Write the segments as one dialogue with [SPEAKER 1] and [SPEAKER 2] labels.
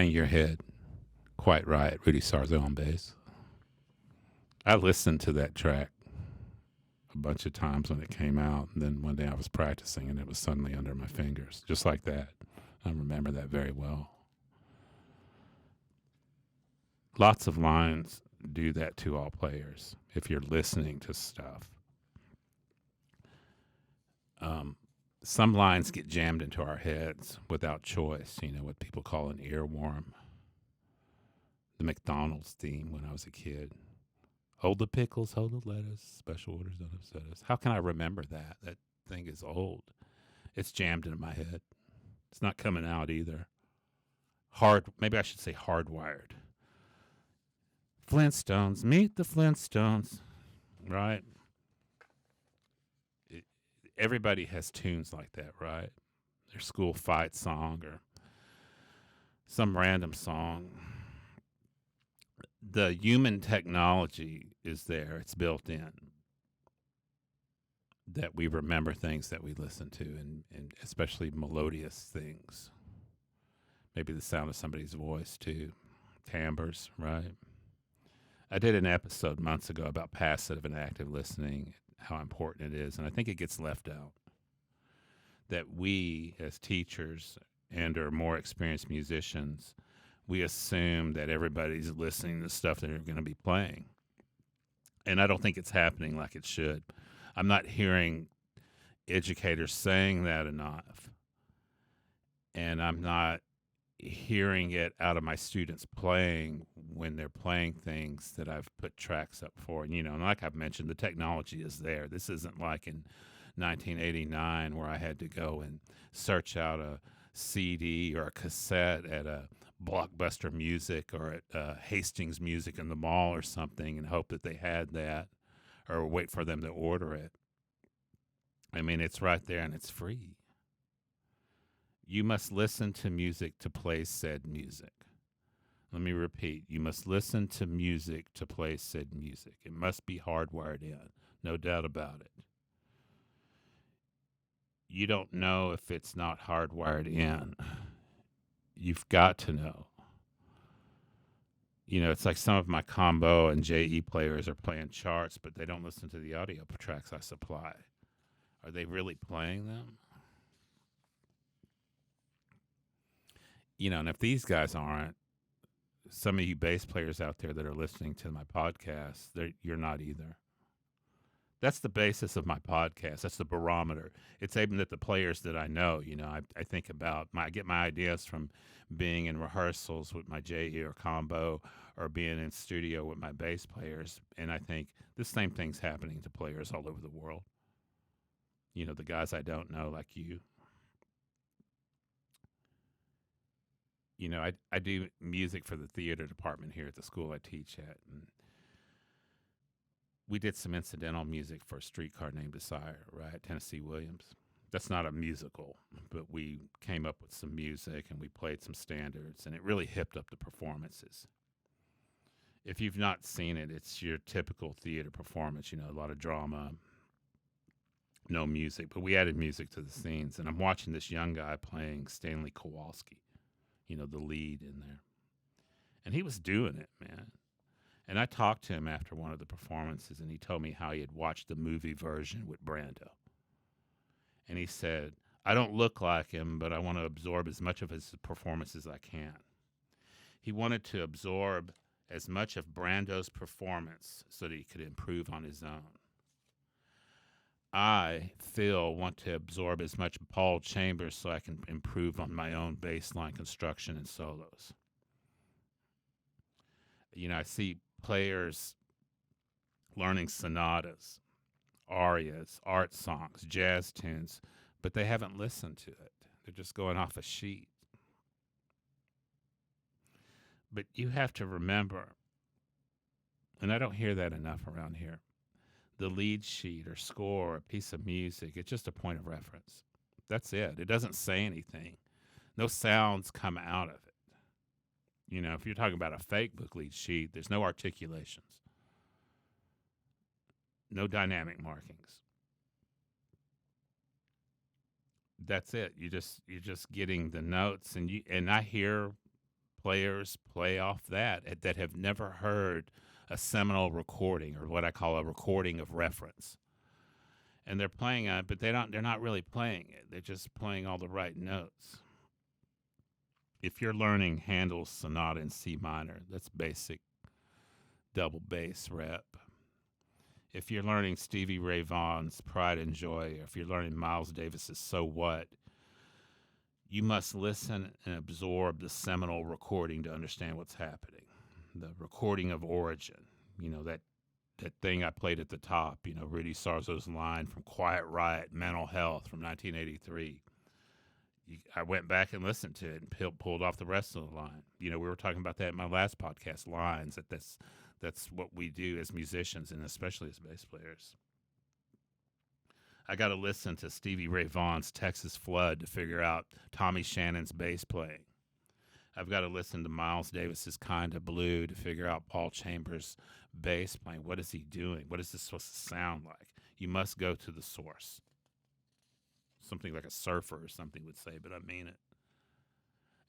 [SPEAKER 1] Bang Your Head. Quite right. Rudy Sarzo on bass. I listened to that track a bunch of times when it came out, and then one day I was practicing and it was suddenly under my fingers, just like that. I remember that very well. Lots of lines do that to all players if you're listening to stuff. Um, some lines get jammed into our heads without choice, what people call an earworm. The McDonald's theme when I was a kid. Hold the pickles, hold the lettuce, special orders don't upset us. How can I remember that? That thing is old. It's jammed into my head. It's not coming out either. Maybe I should say hardwired. Flintstones, meet the Flintstones, right? Everybody has tunes like that, right? Their school fight song or some random song. The human technology is there, it's built in. That we remember things that we listen to, and especially melodious things. Maybe the sound of somebody's voice, too. Timbres, right? I did an episode months ago about passive and active listening, how important it is, and I think it gets left out. That we, as teachers and or more experienced musicians, we assume that everybody's listening to stuff that they're going to be playing. And I don't think it's happening like it should. I'm not hearing educators saying that enough. And I'm not hearing it out of my students playing when they're playing things that I've put tracks up for. And like I've mentioned, the technology is there. This isn't like in 1989 where I had to go and search out a CD or a cassette at a Blockbuster Music or at Hastings Music in the mall or something and hope that they had that or wait for them to order it. I mean, it's right there and it's free. You must listen to music to play said music. Let me repeat. You must listen to music to play said music. It must be hardwired in. No doubt about it. You don't know if it's not hardwired in. You've got to know. It's like some of my combo and JE players are playing charts, but they don't listen to the audio tracks I supply. Are they really playing them? And if these guys aren't, some of you bass players out there that are listening to my podcast, you're not either. That's the basis of my podcast. That's the barometer. It's aimed at the players that I know. I think about I get my ideas from being in rehearsals with my JE or combo or being in studio with my bass players. And I think the same thing's happening to players all over the world. The guys I don't know like you. I do music for the theater department here at the school I teach at. And we did some incidental music for A Streetcar Named Desire, right? Tennessee Williams. That's not a musical, but we came up with some music and we played some standards, and it really hipped up the performances. If you've not seen it, it's your typical theater performance, a lot of drama, no music, but we added music to the scenes. And I'm watching this young guy playing Stanley Kowalski, the lead in there. And he was doing it, man. And I talked to him after one of the performances, and he told me how he had watched the movie version with Brando. And he said, I don't look like him, but I want to absorb as much of his performance as I can. He wanted to absorb as much of Brando's performance so that he could improve on his own. I, Phil, want to absorb as much Paul Chambers so I can improve on my own bass line construction and solos. I see players learning sonatas, arias, art songs, jazz tunes, but they haven't listened to it. They're just going off a sheet. But you have to remember, and I don't hear that enough around here, the lead sheet or score or a piece of music, it's just a point of reference. That's it. It doesn't say anything. No sounds come out of it. If you're talking about a fake book lead sheet, there's no articulations, no dynamic markings. That's it. You're just getting the notes, and I hear players play off that have never heard a seminal recording, or what I call a recording of reference. And they're playing it, but they're not really playing it. They're just playing all the right notes. If you're learning Handel's Sonata in C minor, that's basic double bass rep. If you're learning Stevie Ray Vaughan's Pride and Joy, or if you're learning Miles Davis's So What, you must listen and absorb the seminal recording to understand what's happening. The recording of origin, that thing I played at the top, Rudy Sarzo's line from Quiet Riot, Mental Health from 1983. I went back and listened to it and pulled off the rest of the line. We were talking about that in my last podcast, lines, that's what we do as musicians, and especially as bass players. I got to listen to Stevie Ray Vaughan's Texas Flood to figure out Tommy Shannon's bass playing. I've got to listen to Miles Davis's Kinda Blue to figure out Paul Chambers' bass playing. What is he doing? What is this supposed to sound like? You must go to the source. Something like a surfer or something would say, but I mean it.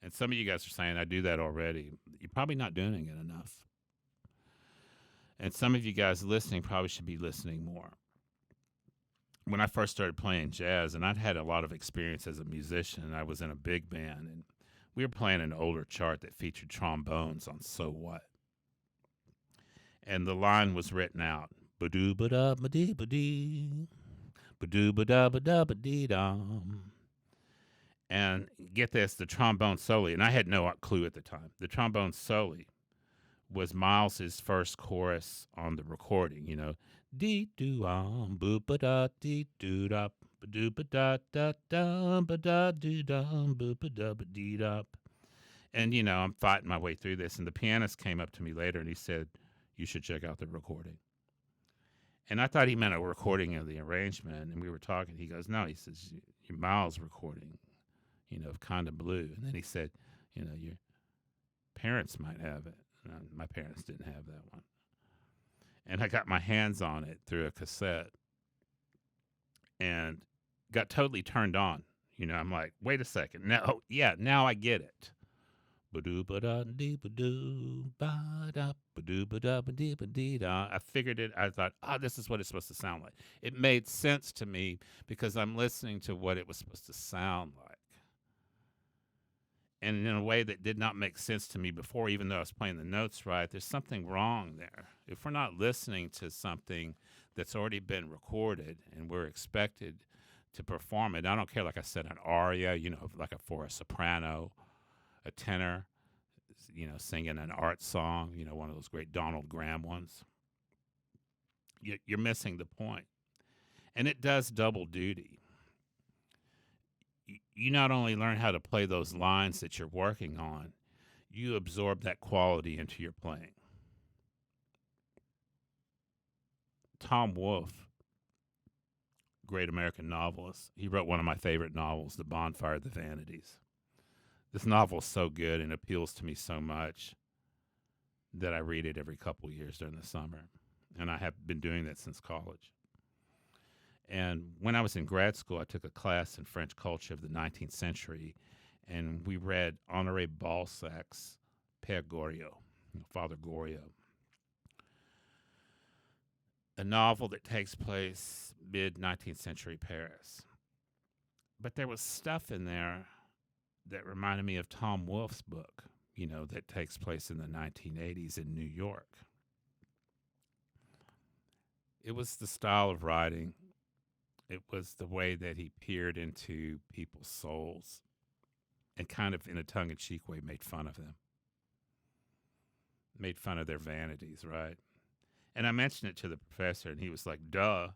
[SPEAKER 1] And some of you guys are saying, I do that already. You're probably not doing it enough. And some of you guys listening probably should be listening more. When I first started playing jazz, and I'd had a lot of experience as a musician, I was in a big band, and we were playing an older chart that featured trombones on So What. And the line was written out, ba-doo-ba-da-ba-dee-ba-dee, ba-doo-ba-da-ba-da-ba-dee-dum. And get this, the trombone solo, and I had no clue at the time, the trombone solo was Miles's first chorus on the recording, dee doo boop ba da dee doo da ba doo ba da da da ba da doo da boop ba da ba dee da. And I'm fighting my way through this, and the pianist came up to me later and he said, "You should check out the recording." And I thought he meant a recording of the arrangement, and we were talking. He goes, "No," he says, "Your Miles recording, of Kinda Blue." And then he said, "Your parents might have it." My parents didn't have that one. And I got my hands on it through a cassette and got totally turned on. I'm like, wait a second. Now I get it. I figured it. I thought, this is what it's supposed to sound like. It made sense to me because I'm listening to what it was supposed to sound like. And in a way that did not make sense to me before, even though I was playing the notes right. There's something wrong there. If we're not listening to something that's already been recorded and we're expected to perform it, I don't care, like I said, an aria, for a soprano, a tenor, singing an art song, one of those great Donald Graham ones, you're missing the point. And it does double duty. You not only learn how to play those lines that you're working on, you absorb that quality into your playing. Tom Wolfe, great American novelist, he wrote one of my favorite novels, The Bonfire of the Vanities. This novel is so good and appeals to me so much that I read it every couple years during the summer. And I have been doing that since college. And when I was in grad school, I took a class in French culture of the 19th century, and we read Honoré Balzac's Père Goriot, Father Goriot, a novel that takes place mid-19th century Paris. But there was stuff in there that reminded me of Tom Wolfe's book, that takes place in the 1980s in New York. It was the style of writing. It was the way that he peered into people's souls and kind of in a tongue-in-cheek way made fun of them. Made fun of their vanities, right? And I mentioned it to the professor, and he was like, duh,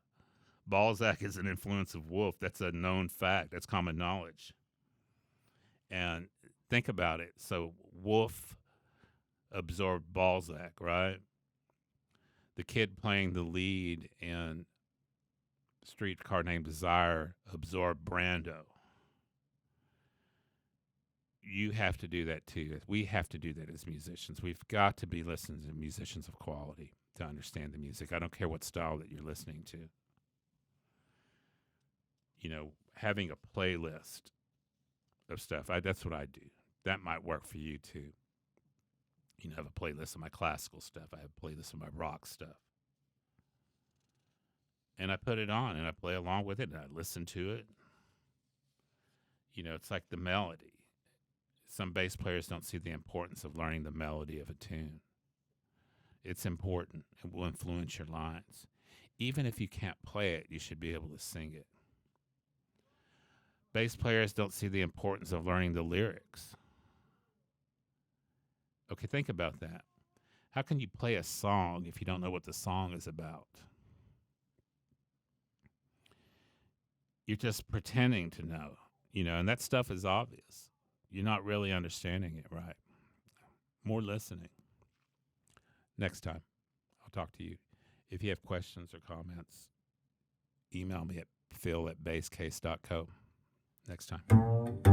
[SPEAKER 1] Balzac is an influence of Wolfe. That's a known fact. That's common knowledge. And think about it. So Wolfe absorbed Balzac, right? The kid playing the lead in Streetcar Named Desire absorbed Brando. You have to do that too. We have to do that as musicians. We've got to be listening to musicians of quality to understand the music. I don't care what style that you're listening to. Having a playlist of stuff, that's what I do. That might work for you too. I have a playlist of my classical stuff. I have a playlist of my rock stuff. And I put it on and I play along with it and I listen to it. It's like the melody. Some bass players don't see the importance of learning the melody of a tune. It's important. It will influence your lines. Even if you can't play it, you should be able to sing it. Bass players don't see the importance of learning the lyrics. Okay, think about that. How can you play a song if you don't know what the song is about? You're just pretending to know, and that stuff is obvious. You're not really understanding it right. More listening. Next time, I'll talk to you. If you have questions or comments, email me at phil@basscase.co. Next time.